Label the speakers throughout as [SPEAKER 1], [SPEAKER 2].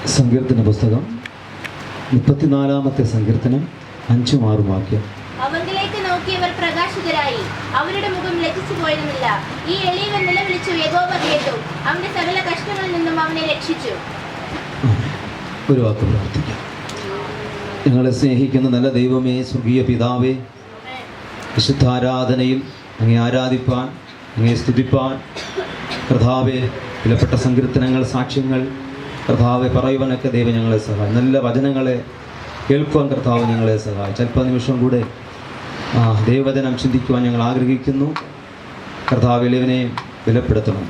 [SPEAKER 1] സങ്കീർത്തന പുസ്തകം 34-ാമത്തെ സങ്കീർത്തനം 5-6 വാക്യം.
[SPEAKER 2] അവങ്കിലേക്ക് നോക്കിയവർ പ്രകാശിതരായി, അവരുടെ മുഖം ലജ്ജിച്ചു പോയിരുന്നില്ല. ഈ എളിയവൻ നിലവിളിച്ചു, യഹോവ കേട്ടു, അവന്റെ സകല കഷ്ടങ്ങളിൽ നിന്നും അവനെ രക്ഷിച്ചു.
[SPEAKER 1] ഒരു വാക്ക് പ്രാർത്ഥിക്കാം. ഞങ്ങളെ സ്നേഹിക്കുന്ന നല്ല ദൈവമേ, സ്വർഗീയ പിതാവേ, വിശുദ്ധാരാധനയിൽ അങ്ങേ ആരാധിപ്പാൻ, അങ്ങേ സ്തുതിപ്പാൻ കർത്താവേ, വിലപ്പെട്ട സങ്കീർത്തനങ്ങൾ, സാക്ഷ്യങ്ങൾ കർത്താവെ പറയുവാനൊക്കെ ദൈവം ഞങ്ങളെ സഹായിക്കും. നല്ല വചനങ്ങളെ കേൾക്കുവാൻ കർത്താവ് ഞങ്ങളെ സഹായിച്ചു. അല്പനിമിഷം കൂടെ ദൈവവചനം ചിന്തിക്കുവാൻ ഞങ്ങൾ ആഗ്രഹിക്കുന്നു. കർത്താവ് ഇവനെ വിലപ്പെടുത്തണം,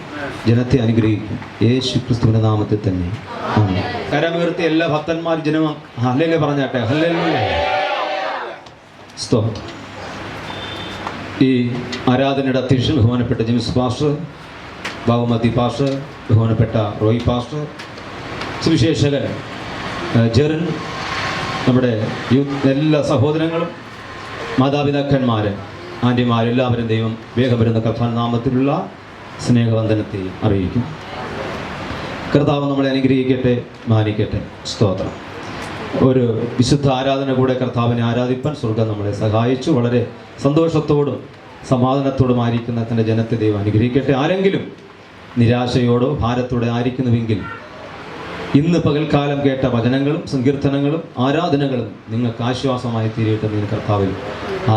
[SPEAKER 1] ജനത്തെ അനുഗ്രഹിക്കും. യേശു ക്രിസ്തുവിന്റെ നാമത്തിൽ തന്നെ ആമേൻ. കരമുയർത്തി എല്ലാ ഭക്തന്മാരും ജനം ഹല്ലേലൂയ പറഞ്ഞാട്ടെ. ഹല്ലേലൂയ. സ്തോത്രം. ഈ ആരാധനയുടെ അധ്യക്ഷൻ ബഹുമാനപ്പെട്ട ജെയിംസ് പാസ്റ്റർ, ബാബുമതി പാസ്റ്റർ, ബഹുമാനപ്പെട്ട റോയ് പാസ്റ്റർ, സുവിശേഷകൻ ജെറിൻ, നമ്മുടെ എല്ലാ സഹോദരങ്ങളും, മാതാപിതാക്കന്മാർ, ആൻറ്റിമാരെല്ലാവരും ദൈവം വേഗം വരുന്ന കർത്താനാമത്തിലുള്ള സ്നേഹവന്ദനത്തെ അറിയിക്കും. കർത്താവ് നമ്മളെ അനുഗ്രഹിക്കട്ടെ, മാനിക്കട്ടെ. സ്തോത്രം. ഒരു വിശുദ്ധ ആരാധന കൂടെ കർത്താവിനെ ആരാധിപ്പാൻ സ്വർഗം നമ്മളെ സഹായിച്ചു. വളരെ സന്തോഷത്തോടും സമാധാനത്തോടും ആയിരിക്കുന്ന തൻ്റെ ജനത്തെ ദൈവം അനുഗ്രഹിക്കട്ടെ. ആരെങ്കിലും നിരാശയോടോ ഭാരത്തോടെ ആയിരിക്കുന്നുവെങ്കിൽ ഇന്ന് പകൽക്കാലം കേട്ട വചനങ്ങളും സങ്കീർത്തനങ്ങളും ആരാധനകളും നിങ്ങൾക്ക് ആശ്വാസമായി തീരട്ടെ എന്ന് കർത്താവിൽ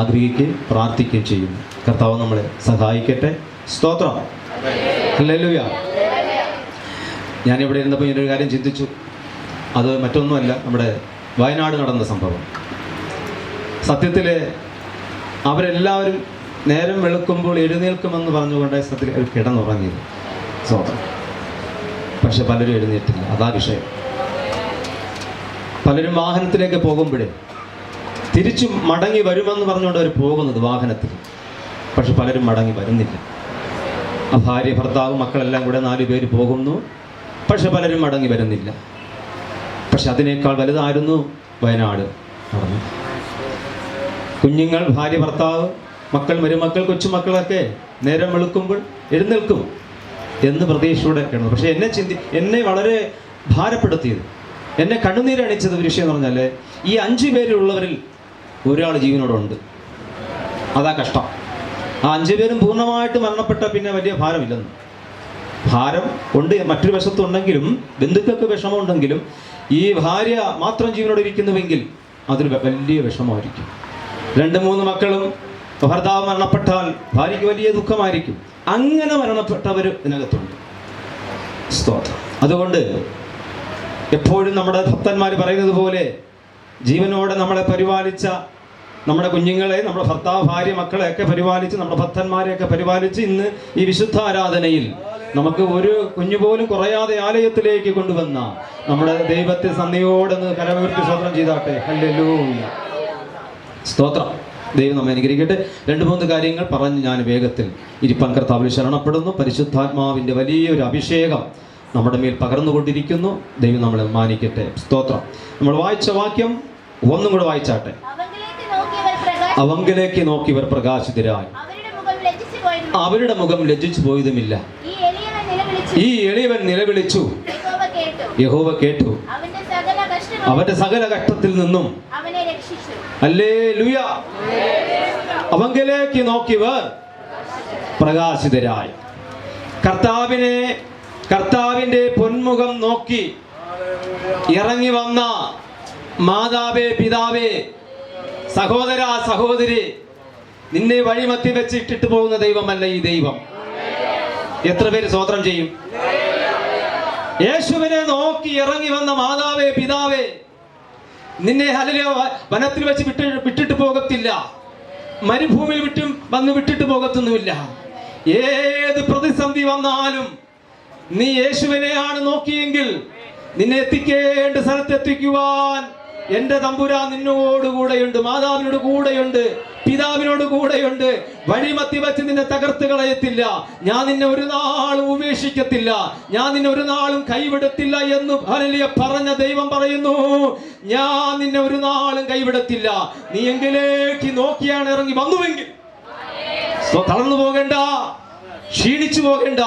[SPEAKER 1] ആഗ്രഹിക്കുകയും പ്രാർത്ഥിക്കുകയും ചെയ്യുന്നു. കർത്താവ് നമ്മളെ സഹായിക്കട്ടെ. സ്തോത്രം. ഹല്ലേലൂയ. ഞാനിവിടെ ഇരുന്നപ്പോൾ ഇങ്ങനൊരു കാര്യം ചിന്തിച്ചു. അത് മറ്റൊന്നുമല്ല, നമ്മുടെ വയനാട് നടന്ന സംഭവം. സത്യത്തിൽ അവരെല്ലാവരും നേരം വെളുക്കുമ്പോൾ എഴുന്നേൽക്കുമെന്ന് പറഞ്ഞുകൊണ്ട് സത്യത്തിൽ കിടന്നുറങ്ങിയത്. സ്തോത്രം. പക്ഷെ പലരും എഴുന്നേറ്റില്ല. അതാ വിഷയം. പലരും വാഹനത്തിലേക്ക് പോകുമ്പോഴേ തിരിച്ചു മടങ്ങി വരുമെന്ന് പറഞ്ഞുകൊണ്ട് അവർ പോകുന്നത് വാഹനത്തിൽ. പക്ഷെ പലരും മടങ്ങി വരുന്നില്ല. ആ ഭാര്യ, ഭർത്താവ്, മക്കളെല്ലാം കൂടെ 4 പേര് പോകുന്നു. പക്ഷെ പലരും മടങ്ങി വരുന്നില്ല. പക്ഷെ അതിനേക്കാൾ വലുതായിരുന്നു വയനാട് നടന്നു. കുഞ്ഞുങ്ങൾ, ഭാര്യ, ഭർത്താവ്, മക്കൾ, മരുമക്കൾ, കൊച്ചുമക്കളൊക്കെ നേരം വെളുക്കുമ്പോൾ എഴുന്നേൽക്കും എന്ന് പ്രതീക്ഷയോടെ കിടന്നു. പക്ഷെ എന്നെ വളരെ ഭാരപ്പെടുത്തിയത്, എന്നെ കണ്ണുനീരണിച്ചത് ഒരു വിഷയം എന്ന് പറഞ്ഞാൽ ഈ 5 പേരുള്ളവരിൽ ഒരാൾ ജീവനോടുണ്ട്. അതാ കഷ്ടം. ആ 5 പേരും പൂർണ്ണമായിട്ട് മരണപ്പെട്ട പിന്നെ വലിയ ഭാരമില്ലെന്ന്. ഭാരം ഉണ്ട് മറ്റൊരു വശത്തുണ്ടെങ്കിലും, ബന്ധുക്കൾക്ക് വിഷമമുണ്ടെങ്കിലും, ഈ ഭാര്യ മാത്രം ജീവനോട് ഇരിക്കുന്നുവെങ്കിൽ അതൊരു വലിയ വിഷമമായിരിക്കും. 2-3 മക്കളും, ഭർത്താവ് മരണപ്പെട്ടാൽ ഭാര്യയ്ക്ക് വലിയ ദുഃഖമായിരിക്കും. അങ്ങനെ മരണപ്പെട്ടവർ ഇതിനകത്തുണ്ട്. സ്തോത്രം. അതുകൊണ്ട് എപ്പോഴും നമ്മുടെ ഭക്തന്മാർ പറയുന്നത് പോലെ ജീവനോടെ നമ്മളെ പരിപാലിച്ച നമ്മുടെ കുഞ്ഞുങ്ങളെ, നമ്മുടെ ഭർത്താവ്, ഭാര്യ, മക്കളെയൊക്കെ പരിപാലിച്ച്, നമ്മുടെ ഭക്തന്മാരെയൊക്കെ പരിപാലിച്ച് ഇന്ന് ഈ വിശുദ്ധ ആരാധനയിൽ നമുക്ക് ഒരു കുഞ്ഞു പോലും കുറയാതെ ആലയത്തിലേക്ക് കൊണ്ടുവന്ന നമ്മുടെ ദൈവത്തെ നന്ദിയോടെ കരമുയർത്തി സ്തോത്രം ചെയ്താട്ടെ. ഹല്ലേലൂയ. സ്തോത്രം. ദൈവം നമ്മെ അനുഗ്രഹിക്കട്ടെ. 2-3 കാര്യങ്ങൾ പറഞ്ഞ് ഞാൻ വേഗത്തിൽ ഇരിപ്പാൻ കർത്താവിൽ ശരണപ്പെടുന്നു. പരിശുദ്ധാത്മാവിൻ്റെ വലിയൊരു അഭിഷേകം നമ്മുടെ മേൽ പകർന്നുകൊണ്ടിരിക്കുന്നു. ദൈവം നമ്മളെ മാനിക്കട്ടെ. സ്തോത്രം. നമ്മൾ വായിച്ച വാക്യം ഒന്നും കൂടെ വായിച്ചാട്ടെ. അവങ്കിലേക്ക് നോക്കിയവർ പ്രകാശിതരായി, അവരുടെ മുഖം ലജ്ജിച്ചു പോയതുമില്ല. ഈ എളിയവൻ നിലവിളിച്ചു, യഹോവ കേട്ടു, അവന്റെ സകല കഷ്ടത്തിൽ നിന്നും ഹല്ലേലൂയ. അവങ്കിലേക്ക് നോക്കിയവർ പ്രകാശിതരായി. കർത്താവിന്റെ പൊന്മുഖം നോക്കി ഇറങ്ങി വന്ന മാതാവേ, പിതാവേ, സഹോദര, സഹോദരി, നിന്നെ വഴിമത്തി വെച്ച് ഇട്ടിട്ട് പോകുന്ന ദൈവമല്ല ഈ ദൈവം. എത്ര പേര് സ്തോത്രം ചെയ്യും? യേശുവിനെ നോക്കി ഇറങ്ങി വന്ന മാതാവേ, പിതാവേ, നിന്നെ ഹല്ലേലൂയ വനത്തിൽ വെച്ച് വിട്ടിട്ട് പോകത്തില്ല, മരുഭൂമിയിൽ വിട്ടിട്ട് പോകത്തൊന്നുമില്ല. ഏത് പ്രതിസന്ധി വന്നാലും നീ യേശുവിനെയാണ് നോക്കിയെങ്കിൽ നിന്നെ എത്തിക്കേണ്ട സ്ഥലത്തെത്തിക്കുവാൻ എൻ്റെ തമ്പുരാൻ നിന്നോട് കൂടെയുണ്ട്, മാതാവിനോട് കൂടെയുണ്ട്, പിതാവിനോട് കൂടെയുണ്ട്. വഴിമത്തി വെച്ച് നിന്നെ തകർത്ത് കളയത്തില്ല. ഞാൻ നിന്നെ ഒരു നാളും ഉപേക്ഷിക്കത്തില്ല, ഞാൻ നിന്നെ ഒരു നാളും കൈവിടത്തില്ല എന്ന് ഹല്ലേലൂയ പറഞ്ഞ ദൈവം പറയുന്നു, ഞാൻ നിന്നെ ഒരു നാളും കൈവിടത്തില്ല. നീ എങ്കിലേക്ക് നോക്കിയാണ് ഇറങ്ങി വന്നുവെങ്കിൽ തളർന്നു പോകേണ്ട, ക്ഷീണിച്ചു പോകേണ്ട.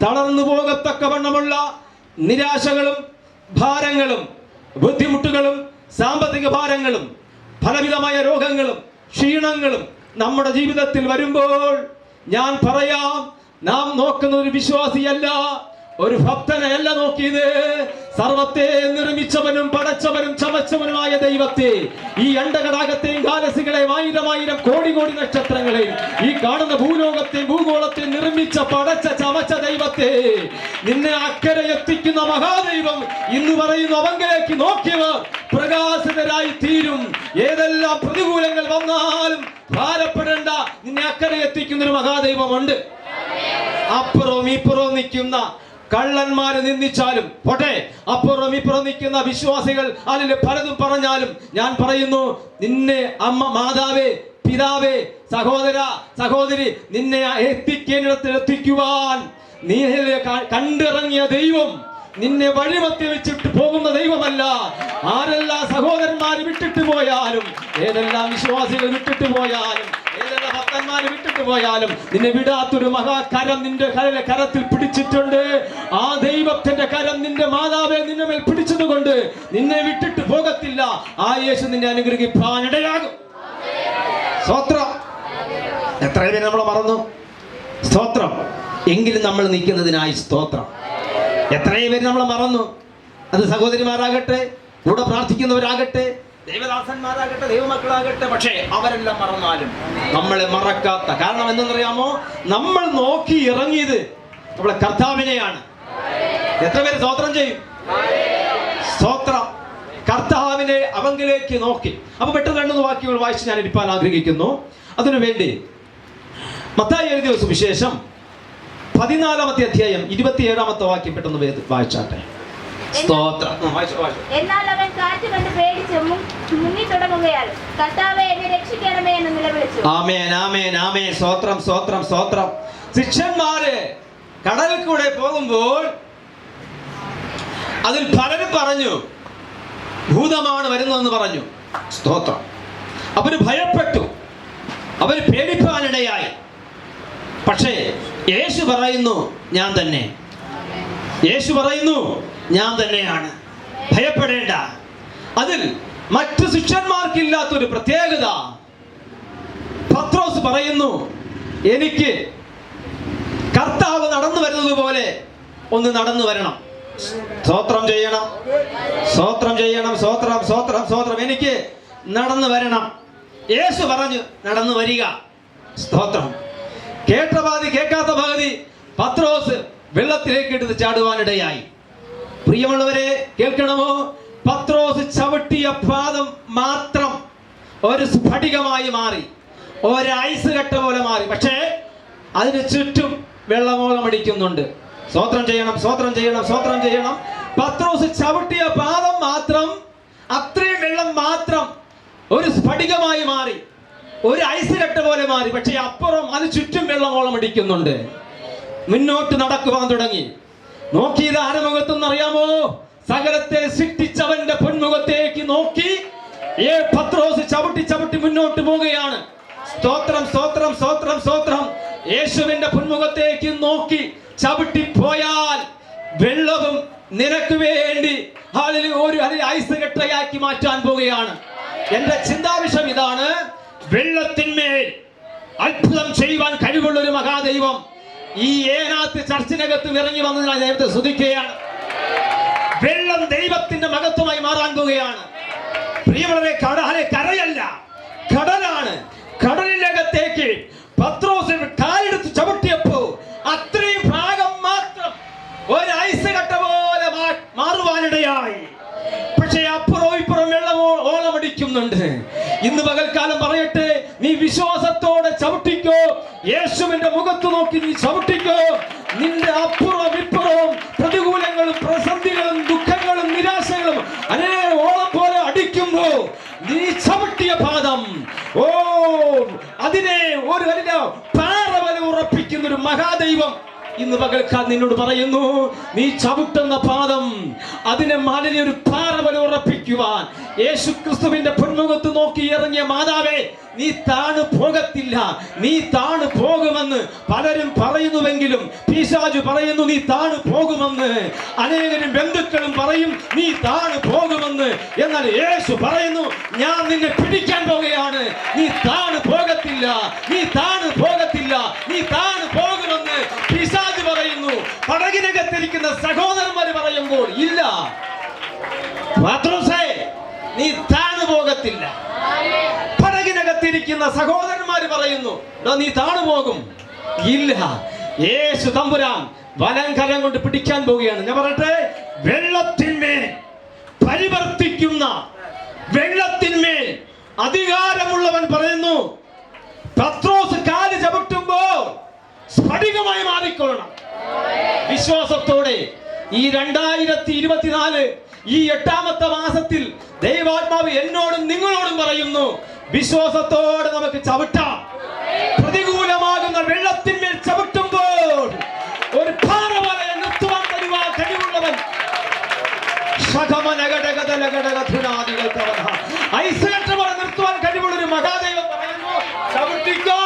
[SPEAKER 1] തളർന്നു പോകത്തക്കവണ്ണമുള്ള നിരാശകളും ഭാരങ്ങളും ബുദ്ധിമുട്ടുകളും സാമ്പത്തിക ഭാരങ്ങളും ഫലവിധമായ രോഗങ്ങളും ക്ഷീണങ്ങളും നമ്മുടെ ജീവിതത്തിൽ വരുമ്പോൾ ഞാൻ പറയാം, നാം നോക്കുന്ന ഒരു വിശ്വാസിയല്ല, ഒരു ഭക്തനെയല്ല നോക്കിയത്, സർവത്തെ നിർമ്മിച്ചവനും പടച്ചവനും ചമച്ചവനുമായ ദൈവത്തെ, ഈ അണ്ടകടാകത്തെയും ഗാലസികളെയും ആയിരം കോടി നക്ഷത്രങ്ങളെയും ഈ കാണുന്ന ഭൂലോകത്തെയും ഭൂഗോളത്തെയും നിർമ്മിച്ച പടച്ച ചമച്ച ദൈവത്തെ, നിന്നെ അക്കരെ എത്തിക്കുന്ന മഹാദൈവം ഇന്ന് പറയുന്നു, അവങ്കിലേക്ക് നോക്കിയവർ പ്രകാശിതരായി തീരും. ഏതെല്ലാം പ്രതികൂലങ്ങൾ വന്നാലും ഭാരപ്പെടേണ്ട, നിന്നെ അക്കരെ എത്തിക്കുന്ന ഒരു മഹാദൈവമുണ്ട്. അപ്പുറവും ഇപ്പുറവും നിൽക്കുന്ന കള്ളന്മാര് നിന്ദിച്ചാലും പോട്ടെ, അപ്പുറം ഇപ്പുറം നിൽക്കുന്ന വിശ്വാസികൾ അതിൽ പലതും പറഞ്ഞാലും ഞാൻ പറയുന്നു, നിന്നെ അമ്മ, മാതാവേ, പിതാവേ, സഹോദര, സഹോദരി, നിന്നെ എത്തിക്കേണ്ടിടത്തിൽ എത്തിക്കുവാൻ നീ കണ്ടിറങ്ങിയ ദൈവം നിന്നെ വഴിമത്തി വെച്ചിട്ട് പോകുന്ന ദൈവമല്ല. ആരെല്ലാം സഹോദരന്മാര് വിട്ടിട്ട് പോയാലും, ഏതെല്ലാം വിശ്വാസികൾ വിട്ടിട്ട് പോയാലും, ഏതെല്ലാം ഭക്തന്മാര് വിട്ടിട്ട് പോയാലും, നിന്നെ വിടാത്തൊരു മഹാകരം നിന്റെ കരത്തിൽ പിടിച്ചിട്ടുണ്ട്. ആ ദൈവത്തിന്റെ കരം നിന്റെ മാതാവെ നിന്നെ മേൽ പിടിച്ചത് കൊണ്ട് നിന്നെ വിട്ടിട്ട് പോകത്തില്ല. ആ യേശു നിന്നെ അനുഗ്രഹിക്കാൻ ഇടയാകും. സ്തോത്രം. എത്ര പേര് നമ്മൾ മറന്നു? സ്തോത്രം. എങ്കിലും നമ്മൾ നിൽക്കുന്നതിനായി സ്തോത്രം. എത്രയും പേര് നമ്മൾ മറന്നു. അത് സഹോദരിമാരാകട്ടെ, കൂടെ പ്രാർത്ഥിക്കുന്നവരാകട്ടെ, ദൈവദാസന്മാരാകട്ടെ, ദൈവമക്കളാകട്ടെ, പക്ഷേ അവരെല്ലാം മറന്നാലും നമ്മളെ മറക്കാത്ത കാരണം എന്തെന്നറിയാമോ? നമ്മൾ നോക്കി ഇറങ്ങിയത് നമ്മളെ കർത്താവിനെയാണ്. എത്ര പേര് സ്തോത്രം ചെയ്യും? സ്തോത്രം. കർത്താവിനെ അവങ്കിലേക്ക് നോക്കി. അപ്പൊ പെട്ടെന്ന് 2 വാക്യങ്ങൾ വായിച്ച് ഞാൻ ഇരിപ്പാൻ ആഗ്രഹിക്കുന്നു. അതിനുവേണ്ടി മത്തായി എഴുതിയ സുവിശേഷം 14-ാമത്തെ അധ്യായം 27-ാമത്തെ വാക്യം പെട്ടെന്ന് വായിച്ചാട്ടെ. സ്തോത്രം.
[SPEAKER 2] എന്നാൽ അവൻ കാറ്റ് കണ്ട് പേടിച്ച് മുങ്ങി തുടങ്ങുകയാൽ കർത്താവേ എന്നെ രക്ഷിക്കണമേ എന്ന് നിലവിളിച്ചു.
[SPEAKER 1] ആമേൻ, ആമേൻ, ആമേൻ. സ്തോത്രം, സ്തോത്രം, സ്തോത്രം. ശിഷ്യന്മാര് കടലിൽ കൂടെ പോകുമ്പോൾ അതിൽ പലരും പറഞ്ഞു, ഭൂതമാണ് വരുന്നതെന്ന് പറഞ്ഞു. സ്തോത്രം. അവര് ഭയപ്പെട്ടു, അവര് പേടിപ്പാനിടയായി. പക്ഷേ യേശു പറയുന്നു, ഞാൻ തന്നെ. യേശു പറയുന്നു, ഞാൻ തന്നെയാണ്, ഭയപ്പെടേണ്ട. അതിൽ മറ്റു ശിഷ്യന്മാർക്കില്ലാത്തൊരു പ്രത്യേകത. പത്രോസ് പറയുന്നു, എനിക്ക് കർത്താവ് നടന്നു വരുന്നത് പോലെ ഒന്ന് നടന്നു വരണം. സ്തോത്രം ചെയ്യണം, സ്തോത്രം ചെയ്യണം, സ്തോത്രം, സ്തോത്രം, സ്തോത്രം. എനിക്ക് നടന്നു വരണം. യേശു പറഞ്ഞു, നടന്നു വരിക. സ്തോത്രം. കേട്ട പാതി കേൾക്കാത്ത പകുതി പത്രോസ് വെള്ളത്തിലേക്ക് എടുത്ത് ചാടുവാനിടയായി. പ്രിയമുള്ളവരെ, കേൾക്കണമോ? പത്രോസ് ചവിട്ടിയ പാദം മാത്രം ഒരു സ്ഫടികമായി മാറി, ഒരു ഐസ് കട്ട പോലെ മാറി. പക്ഷേ അതിന് ചുറ്റും വെള്ളമോളം അടിക്കുന്നുണ്ട്. സ്തോത്രം ചെയ്യണം, സ്തോത്രം ചെയ്യണം, സ്തോത്രം ചെയ്യണം. പത്രോസ് ചവിട്ടിയ പാദം മാത്രം, അത്രയും വെള്ളം മാത്രം ഒരു സ്ഫടികമായി മാറി, ഒരു ഐസ് കട്ട പോലെ മാറി. പക്ഷേ അപ്പുറം അത് ചുറ്റും വെള്ളമോളം അടിക്കുന്നുണ്ട്. മുന്നോട്ട് നടക്കുവാൻ തുടങ്ങി. നോക്കിയത് ആരുടെ മുഖത്തെന്നറിയാമോ? സകലത്തെ സൃഷ്ടിച്ചവന്റെ പൊന്മുഖത്തേക്ക് നോക്കി പത്രോസ് ചവിട്ടി മുന്നോട്ട് പോവുകയാണ്. സ്തോത്രം, സ്തോത്രം, സ്തോത്രം, സ്തോത്രം. യേശുവിന്റെ പൊന്മുഖത്തേക്ക് നോക്കി ചവിട്ടി പോയാൽ വെള്ളവും നിനക്ക് വേണ്ടി ഒരു ഐസ് കെട്ടയാക്കി മാറ്റാൻ പോവുകയാണ്. എന്റെ ചിന്താവിഷയം ഇതാണ്, വെള്ളത്തിന്മേൽ അത്ഭുതം ചെയ്യുവാൻ കഴിവുള്ള ഒരു മഹാദൈവം ഈ ഏനാത്ത് ചർച്ചിനകത്ത് ഇറങ്ങി വന്നതിനാൽ ദൈവത്തെ സ്തുതിക്കുകയാണ്. വെള്ളം ദൈവത്തിന്റെ മഹത്വമായി മാറാൻ പോവുകയാണ്. പ്രിയമുള്ളവരെ, കരയല്ല, കടലാണ്. കടലിനകത്തേക്ക് പത്രോസ് കാലെടുത്ത് ചവിട്ടിയപ്പോ അത്രയും ഭാഗം മാത്രം ഒരു ഐസ് കട്ട പോലെ മാറുവാനിടയായി. പക്ഷേ അപ്പുറവും ഇപ്പുറം വെള്ളം ഓളമടിക്കുന്നുണ്ട്. ഇന്ന് പകൽക്കാലം പറയട്ടെ, നീ വിശ്വാസത്തോടെ ചവിട്ടിക്കോ, യേശുവിന്റെ മുഖത്ത് നോക്കി നീ ചവിട്ടിക്കോ. നിന്റെ അപ്പുറവും ഇപ്പുറവും പ്രതികൂലങ്ങളും പ്രതിസന്ധികളും ദുഃഖങ്ങളും നിരാശകളും അനേകം ഓളം പോലെ അടിക്കുമ്പോ നീ ചവിട്ടിയ പാദം അതിനെ ഒരു പാറ പോലെ ഉറപ്പിക്കുന്ന ഒരു മഹാദൈവം ഇന്ന് പകൽക്കാൽ നിന്നോട് പറയുന്നു, നീ ചവിട്ടുന്ന പാദം അതിനെ മാലിന്യ ഒരു പാറ പോലെ ഉറപ്പിക്കുവാൻ യേശുക്രിസ്തുവിന്റെ പൊന്മുഖത്ത് നോക്കി ഇറങ്ങിയ മാതാവേ, നീ താണു പോകത്തില്ല, നീ താണു പോകുമെന്ന് പലരും പറയുന്നുവെങ്കിലും പിശാചു പറയുന്നു നീ താണു പോകുമെന്ന്. അനേകരും ബന്ധുക്കളും പറയും നീ താണു പോകുമെന്ന്. എന്നാൽ യേശു പറയുന്നു, ഞാൻ നിന്നെ പിടിക്കാൻ പോകുകയാണ്. നീ താണു പോകത്തില്ല, നീ താണു പോകത്തില്ല, നീ താണു പോകുമെന്ന് പിശാചു പറയുന്നു. പടകിനകത്തിരിക്കുന്ന സഹോദരന്മാര് പറയുമ്പോൾ ഇല്ല പത്രോസേ, നീ താണു പോകത്തില്ല. പടകിനകത്തിരിക്കുന്ന സഹോദരന്മാര് പറയുന്നു നീ താണു പോകും. ഇല്ല, യേശു തമ്പുരാൻ വലം കരം കൊണ്ട് പിടിക്കാൻ പോവുകയാണ്. ഞാൻ പറയട്ടെ, വെള്ളത്തിന്മേൽ പരിവർത്തിക്കുന്ന, വെള്ളത്തിന്മേൽ അധികാരമുള്ളവൻ പറയുന്നു, പത്രോസ് കാല് ചവിട്ടുമ്പോൾ സ്ഫടികമായി മാറിക്കൊള്ളണം. വിശ്വാസത്തോടെ ഈ 2024 ഈ 8ാമത്തെ മാസത്തിൽ ദൈവാത്മാവ് എന്നോടും നിങ്ങളോടും പറയുന്നു, വിശ്വാസത്തോടെ നമുക്ക് ചവിട്ടാം. പ്രതികൂലമാകുന്ന വെള്ളത്തിന്മേൽ ചവിട്ടുമ്പോൾ ഒരു പാറ പോലെ നിർത്തുവാൻ കഴിവുള്ളവൻ നിർത്തുവാൻ കഴിവുള്ള ഒരു മഹാദൈവം പറയുന്നു, ചവിട്ടിക്കോ.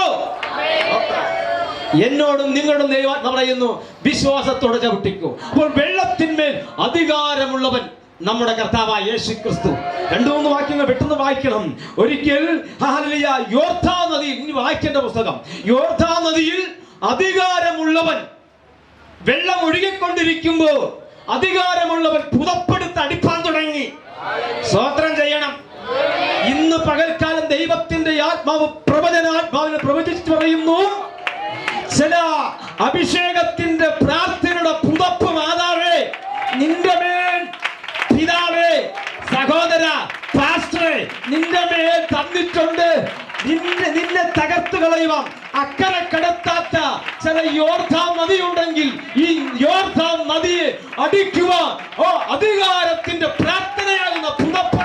[SPEAKER 1] എന്നോടും നിങ്ങളോടും ദൈവാത്മാവ് പറയുന്നു, വിശ്വാസത്തോടെ ചവിട്ടിക്കോ. അപ്പോൾ വെള്ളത്തിന്മേൽ അധികാരമുള്ളവൻ നമ്മുടെ കർത്താവായ യേശുക്രിസ്തു. 2-3 വാക്യങ്ങൾ പെട്ടെന്ന് വായിക്കണം. ഒരിക്കൽ യോർദാൻ നദിയിൽ, ഇനി വായിക്കേണ്ട പുസ്തകം, യോർദാൻ നദിയിൽ അധികാരമുള്ളവൻ, വെള്ളം ഒഴുകിക്കൊണ്ടിരിക്കുമ്പോൾ അധികാരമുള്ളവൻ പുതപ്പെടുത്ത് അടിപ്പാൻ തുടങ്ങി. സ്തോത്രം ചെയ്യണം. ഇന്ന് പകൽക്കാലം ദൈവത്തിന്റെ ആത്മാവ് പ്രവചനാത്മാവിനെ പ്രവചിച്ചു പറയുന്നു, ചില അഭിഷേകത്തിന്റെ പ്രാർത്ഥനയുടെ പുതപ്പ് മാതാവേ നിന്റെ മേൽ, പിതാവേ, സഹോദര, പാസ്റ്ററെ നിന്റെ മേൽ തന്നിട്ടുണ്ട്. നിന്നെ തകർത്തു കളയുവാൻ അക്കരെ കടത്താത്ത ചില യോർദാൻ നദിയുണ്ടെങ്കിൽ ഈ യോർദാൻ നദിയെ അടിക്കുവാൻ അധികാരത്തിന്റെ പ്രാർത്ഥനയാകുന്ന പുതപ്പ്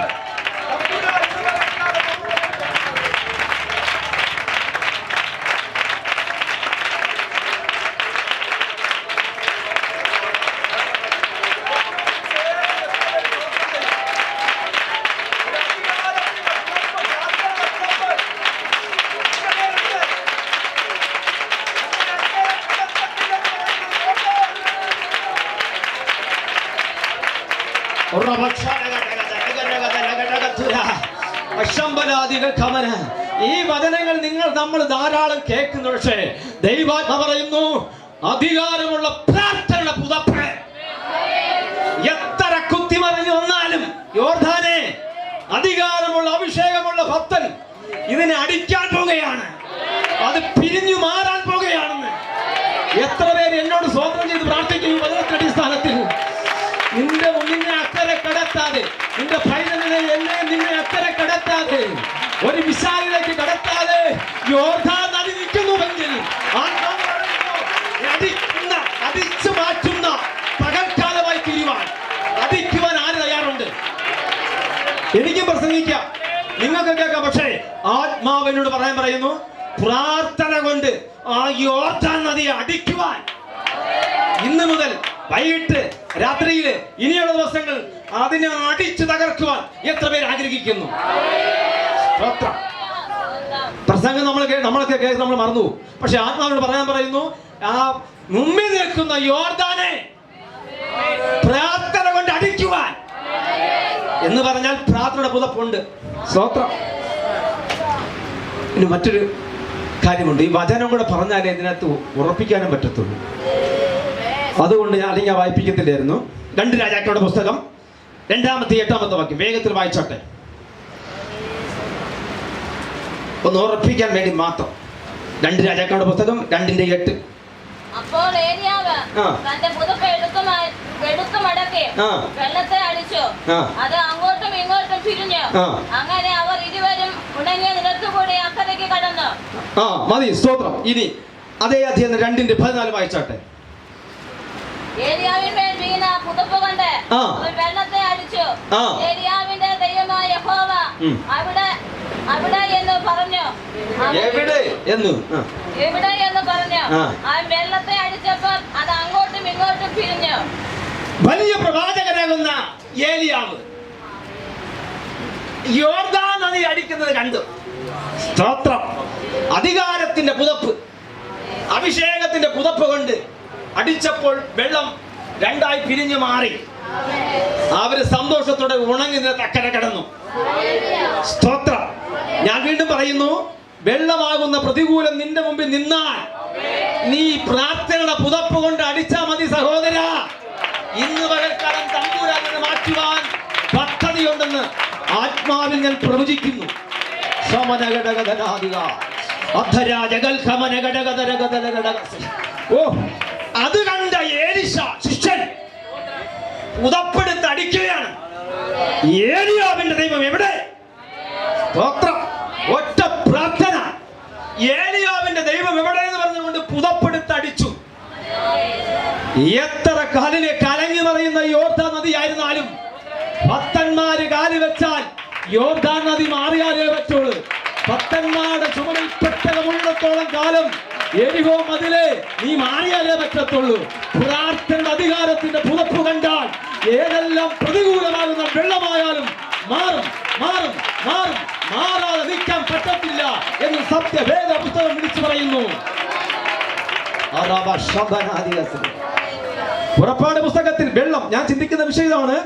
[SPEAKER 1] ഈ വചനങ്ങൾ നമ്മൾ ധാരാളം കേൾക്കുന്നു. പക്ഷേ ദൈവാത്മാവ് പറയുന്നു, അധികാരമുള്ള പ്രാർത്ഥനയുടെ പുതപ്പ് എത്ര കുത്തിമറിഞ്ഞു വന്നാലും യോർദാനെ, അധികാരമുള്ള അഭിഷേകമുള്ള ഭക്തൻ ഇതിനെ അടിക്കാൻ പോകുകയാണ്. അത് പിരിഞ്ഞു മാറാൻ പോകുകയാണെന്ന് എത്ര പേര് എന്നോട് സ്വന്തം ചെയ്ത് പ്രാർത്ഥിക്കുന്നു. വചനത്തിന്റെ അടിസ്ഥാനത്തിൽ നിന്നെ അക്കരെ കടത്താതെ, നിന്റെ പൈതലിനെ എന്നെ നിന്നെ അക്കരെ കടത്താതെ, ഒരു വിശാലിലേക്ക് കടത്താതെ യോർദാൻ നദി നിൽക്കുന്നുവെങ്കിൽ അടിച്ചു മാറ്റുന്ന പകൽക്കാലമായി തീരുവാൻ, അടിക്കുവാൻ ആര് തയ്യാറുണ്ട്? എനിക്കും പ്രസംഗിക്കാം, നിങ്ങൾക്ക് കേൾക്കാം. പക്ഷേ ആത്മാവിനോട് പറയുന്നു, പ്രാർത്ഥന കൊണ്ട് ആ യോർദാൻ നദിയെ അടിക്കുവാൻ ഇന്ന് മുതൽ വൈകിട്ട്, രാത്രിയില്, ഇനിയുള്ള ദിവസങ്ങൾ അതിനെ അടിച്ചു തകർക്കുവാൻ എത്ര പേര് ആഗ്രഹിക്കുന്നു? പ്രസംഗം നമ്മളൊക്കെ കേൾക്കും, നമ്മൾ മറന്നു. പക്ഷെ ആത്മാവിനോട് പറയുന്നു, ആ മുമ്പിൽ നിൽക്കുന്ന യോർദാനെ പ്രാർത്ഥന കൊണ്ട് അടിക്കുവാൻ എന്ന് പറഞ്ഞാൽ പ്രാർത്ഥനയുടെ പുതപ്പുണ്ട്. സ്തോത്രം. ഇനി മറ്റൊരു കാര്യമുണ്ട്. ഈ വചനം കൂടെ പറഞ്ഞാലേ ഇതിനകത്ത് ഉറപ്പിക്കാനും പറ്റത്തുള്ളൂ. അതുകൊണ്ട് ഞാൻ വായിപ്പിക്കത്തില്ലായിരുന്നു. 2 രാജാക്കളുടെ പുസ്തകം 2-ാമത്തെ 8-ാമത്തെ വാക്യം വേഗത്തിൽ വായിച്ചോട്ടെ, ഒന്ന് ഉറപ്പിക്കാൻ വേണ്ടി മാത്രം. 2 രാജാക്കളുടെ പുസ്തകം 2:8.
[SPEAKER 3] അപ്പോൾ ഏലിയാവ് തന്റെ പുതപ്പ് എടുത്തു മടക്കി വെള്ളത്തെ അടിച്ചു, അത് അങ്ങോട്ടും ഇങ്ങോട്ടും പിരിഞ്ഞു. അങ്ങനെ അവർ ഇരുവരും ഉണങ്ങിയ നിലത്തുകൂടി അക്കരയ്ക്ക് കടന്നു.
[SPEAKER 1] മതി, സ്തോത്രം. ഇനി അതേ അധ്യായം 2:14 വായിച്ചോട്ടെ.
[SPEAKER 3] ഏലിയാവിന്മേൽ വീണ പുതപ്പ് കണ്ട് അവൻ വെള്ളത്തെ അടിച്ചു. ഏലിയാവിന്റെ ദൈവമായ യഹോവ അവിടെ എന്ന് പറഞ്ഞു. അവൻ വെള്ളത്തെ അടിച്ച അടിച്ചപ്പോൾ അത് അങ്ങോട്ടും ഇങ്ങോട്ടും പിരിഞ്ഞു.
[SPEAKER 1] വലിയ പ്രവാചകനാകുന്ന ഏലിയാവ് യോർദാൻ നദി അടിക്കുന്നത് കണ്ടു. സ്തോത്രം. അധികാരത്തിന്റെ പുതപ്പ്, അഭിഷേകത്തിന്റെ പുതപ്പ് കൊണ്ട് അടിച്ചപ്പോൾ വെള്ളം രണ്ടായി പിരിഞ്ഞു മാറി. അവര് സന്തോഷത്തോടെ ഉണങ്ങി തക്കര കിടന്നു. സ്തോത്രം. ഞാൻ വീണ്ടും പറയുന്നു, വെള്ളമാകുന്ന പ്രതികൂലം നിന്റെ മുമ്പിൽ നിന്നാൽ നീ പ്രാർത്ഥനയുടെ പുതപ്പ് കൊണ്ട് അടിച്ചാൽ മതി സഹോദര. ഇന്ന് പകൽക്കാലം തമ്പുരാനെ മാറ്റുവാൻ പദ്ധതിയുണ്ടെന്ന് ആത്മാവിൽ ഞാൻ പ്രവചിക്കുന്നു. ഓ, അത് കണ്ട ഏലിശ ശിഷ്യൻ ഉതപ്പെടുത്ത് അടിക്കുകയാണ്. ഏലിയാവിന്റെ ദൈവം എവിടെ? സ്തോത്രം. ഒറ്റ പ്രാർത്ഥന, ഏലിയാവിന്റെ ദൈവം എവിടെ എന്ന് പറഞ്ഞുകൊണ്ട് പുതപ്പെടുത്ത് അടിച്ചു. എത്ര കാലിലെ കലങ്ങി മറിയുന്ന യോർദാൻ നദിയായിരുന്നാലും ഭക്തന്മാര് കാലി വെച്ചാൽ യോർദാൻ നദി മാറിയാലേ പറ്റുള്ളൂ. ഭക്തന്മാരുടെ ചുമടിൽ പെട്ടകമുള്ളത്തോളം കാലം എരിഹോ മതിലേ നീ മാറിയാലേ പറ്റത്തുള്ളൂ. പ്രാർത്ഥനയുടെ അധികാരത്തിന്റെ പുതപ്പ് കണ്ടാൽ ഏതെല്ലാം പ്രതികൂലമാകുന്ന വെള്ളമായാലും മാറും മാറും മാറും. മാറാതെ നിൽക്കാൻ പറ്റത്തില്ല എന്ന് സത്യവേദ പുസ്തകം വിളിച്ചു പറയുന്നു. പുറപ്പാട് പുസ്തകത്തിൽ വെള്ളം, ഞാൻ ചിന്തിക്കുന്ന വിഷയമാണ്,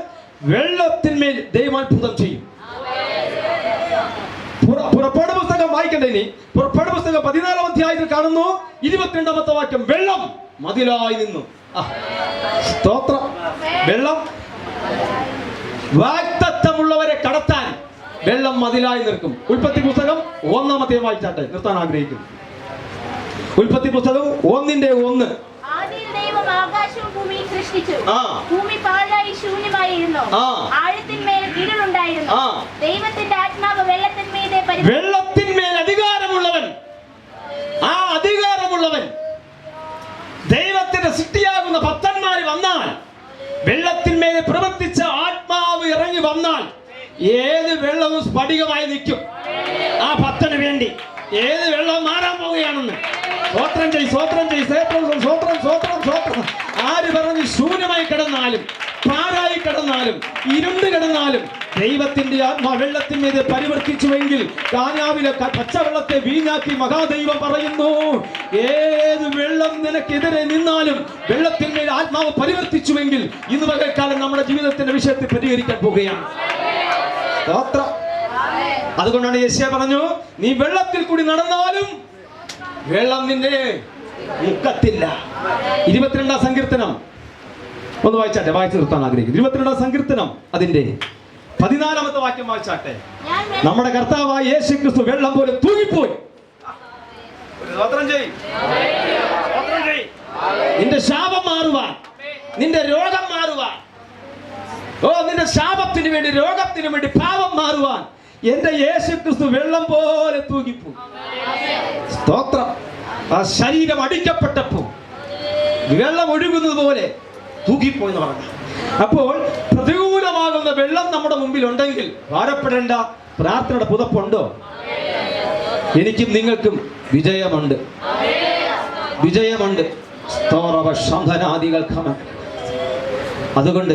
[SPEAKER 1] വെള്ളത്തിന്മേൽ ദൈവം അത്ഭുതം ചെയ്യും. പുറപ്പാട് പുസ്തകം വായിക്കണ്ടേ? ഇനി പുറപ്പാട് പുസ്തകം 14-ാം അധ്യായത്തിൽ കാണുന്നു 22-ാമത്തെ വാക്യം, വെള്ളം മതിലായി നിന്നു. സ്തോത്രം. വെള്ളം വാഗ്ദത്തമുള്ളവരെ കടത്താൻ വെള്ളം മതിലായി നിൽക്കും. ഉൽപ്പത്തി പുസ്തകം 1-ാമത്തെ വായിച്ചാട്ടെ, നിർത്താൻ ആഗ്രഹിക്കുന്നു. ഉൽപ്പത്തി പുസ്തകം 1:1.
[SPEAKER 2] ആദിയിൽ ദൈവം ആകാശവും ഭൂമിയും സൃഷ്ടിച്ചു. ഭൂമി പാഴായി ശൂന്യമായിരുന്നു. ആഴത്തിന്മേൽ ഇരുളുണ്ടായിരുന്നു. ദൈവത്തിന്റെ ആത്മാവ് വെള്ളത്തിന്മേൽ അധികാരമുള്ളവൻ, ആ അധികാരമുള്ളവൻ ദൈവത്തിന്റെ സൃഷ്ടിയാകുന്ന ഭക്തന്മാർ വന്നാൽ, വെള്ളത്തിന്മേൽ പ്രവർത്തിച്ച ആത്മാവ് ഇറങ്ങി വന്നാൽ ഏത് വെള്ളവും സ്ഫടികമായി നിൽക്കും. ആ ഭക്തന് വേണ്ടി ഏത് വെള്ളം മാറാൻ പോവുകയാണെന്ന് സ്വോത്രം ചെയ്, സ്വോത്രം ചെയ്, സ്വോത്രം സ്വോത്രം സ്വോത്രം സ്വോത്രം. ആര് പറഞ്ഞ് ശൂന്യമായി കിടന്നാലും പാഴായി കിടന്നാലും ഇരുണ്ട് കിടന്നാലും ദൈവത്തിന്റെ ആത്മാ വെള്ളത്തിന്മേൽ പരിവർത്തിച്ചുവെങ്കിൽ കാനാവിലെ പച്ചവെള്ളത്തെ വീഞ്ഞാക്കി മഹാദൈവം പറയുന്നു, ഏത് വെള്ളം നിനക്കെതിരെ നിന്നാലും വെള്ളത്തിന്മേൽ ആത്മാവ് പരിവർത്തിച്ചുവെങ്കിൽ ഇന്ന് പകൽക്കാലം നമ്മുടെ ജീവിതത്തിന്റെ വിഷയത്തിൽ പരിഹരിക്കാൻ പോവുകയാണ്. സ്തോത്രം. അതുകൊണ്ടാണ് യെശയ്യാ പറഞ്ഞു, നീ വെള്ളത്തിൽ കൂടി നടന്നാലും വെള്ളം നിന്നെ മുക്കത്തില്ല. 22-ാം സങ്കീർത്തനം ഒന്ന് വായിച്ചാട്ടെ, വായിച്ചു നിർത്താൻ ആഗ്രഹിക്കുന്നു. 22-ാം സങ്കീർത്തനം അതിന്റെ 14-ാമത്തെ വാക്യം വായിച്ചാട്ടെ. നമ്മുടെ കർത്താവായ യേശു ക്രിസ്തു വെള്ളം പോലെ തൂങ്ങിപ്പോയി. നിന്റെ ശാപം മാറുവാൻ, നിന്റെ രോഗം മാറുവാൻ, നിന്റെ ശാപത്തിന് വേണ്ടി, രോഗത്തിന് വേണ്ടി, പാപം മാറുവാൻ എന്റെ യേശു ക്രിസ്തു വെള്ളം പോലെ തൂങ്ങിപ്പോയി. സ്തോത്രം. ആ ശരീരം അടിക്കപ്പെട്ടപ്പോ വെള്ളം ഒഴുകുന്നത് പോലെ തൂങ്ങിപ്പോയെന്ന് പറഞ്ഞു. അപ്പോൾ പ്രതികൂലമാകുന്ന വെള്ളം നമ്മുടെ മുമ്പിൽ ഉണ്ടെങ്കിൽ ഭാരപ്പെടേണ്ട. പ്രാർത്ഥനയുടെ പുതപ്പുണ്ടോ? എനിക്കും നിങ്ങൾക്കും വിജയമുണ്ട്, വിജയമുണ്ട്. അതുകൊണ്ട്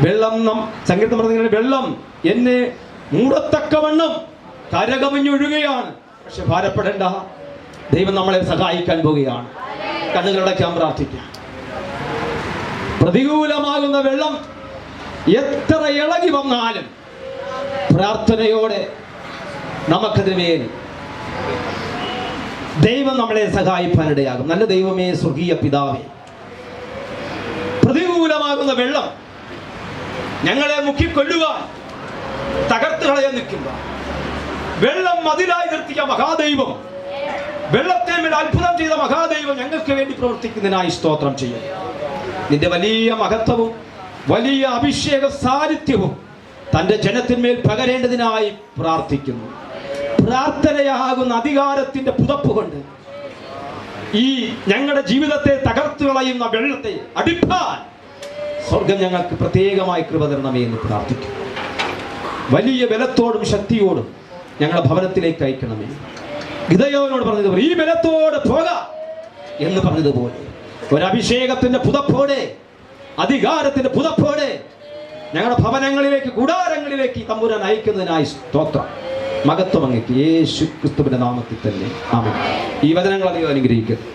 [SPEAKER 2] വെള്ളം, സങ്കീർത്തനം പറഞ്ഞ വെള്ളം എന്നെ മൂടത്തക്കവണ്ണം കരകവിഞ്ഞൊഴുകയാണ്. പക്ഷെ ഭാരപ്പെടേണ്ട, ദൈവം നമ്മളെ സഹായിക്കാൻ പോവുകയാണ്. കണ്ണുകളടയ്ക്കാൻ പ്രാർത്ഥിക്കാം. പ്രതികൂലമാകുന്ന വെള്ളം എത്ര ഇളകി വന്നാലും പ്രാർത്ഥനയോടെ നമുക്കതിന് മേൽ ദൈവം നമ്മളെ സഹായിക്കാനിടയാകും. നല്ല ദൈവമേ, സ്വർഗീയ പിതാവേ, പ്രതികൂലമാകുന്ന വെള്ളം ഞങ്ങളെ മുക്കിക്കൊല്ലുവാൻ, തകർത്ത് കളയാൻ നിൽക്കുക വെള്ളം മതിലായി നിർത്തിയ മഹാദൈവം, വെള്ളത്തെ മേൽ അത്ഭുതം ചെയ്ത മഹാദൈവം ഞങ്ങൾക്ക് വേണ്ടി പ്രവർത്തിക്കുന്നതിനായി സ്തോത്രം ചെയ്യും. നിന്റെ വലിയ മഹത്വവും വലിയ അഭിഷേക സാന്നിധ്യവും തന്റെ ജനത്തിന്മേൽ പകരേണ്ടതിനായി പ്രാർത്ഥിക്കുന്നു. പ്രാർത്ഥനയാകുന്ന അധികാരത്തിന്റെ പുതപ്പ് കൊണ്ട് ഈ ഞങ്ങളുടെ ജീവിതത്തെ തകർത്തു കളയുന്ന വെള്ളത്തെ അടിപ്പാൻ സ്വർഗം ഞങ്ങൾക്ക് പ്രത്യേകമായി കൃപ തരണമേ എന്ന് പ്രാർത്ഥിക്കുന്നു. വലിയ ബലത്തോടും ശക്തിയോടും ഞങ്ങളുടെ ഭവനത്തിലേക്ക് അയക്കണമേ. ഗിദെയോനോട് പറഞ്ഞതുപോലെ ഈ ബലത്തോടെ പോക എന്ന് പറഞ്ഞതുപോലെ ഒരഭിഷേകത്തിന്റെ പുതപ്പോടെ, അധികാരത്തിന്റെ പുതപ്പോടെ ഞങ്ങളുടെ ഭവനങ്ങളിലേക്ക്, കൂടാരങ്ങളിലേക്ക് തമ്പുരാൻ അയക്കുന്നതിനായി സ്തോത്രം. മഹത്വം അങ്ങേക്ക് യേശു ക്രിസ്തുവിന്റെ നാമത്തിൽ തന്നെ ആമേൻ. ഈ വചനങ്ങൾ അധികം അനുഗ്രഹിക്കട്ടെ.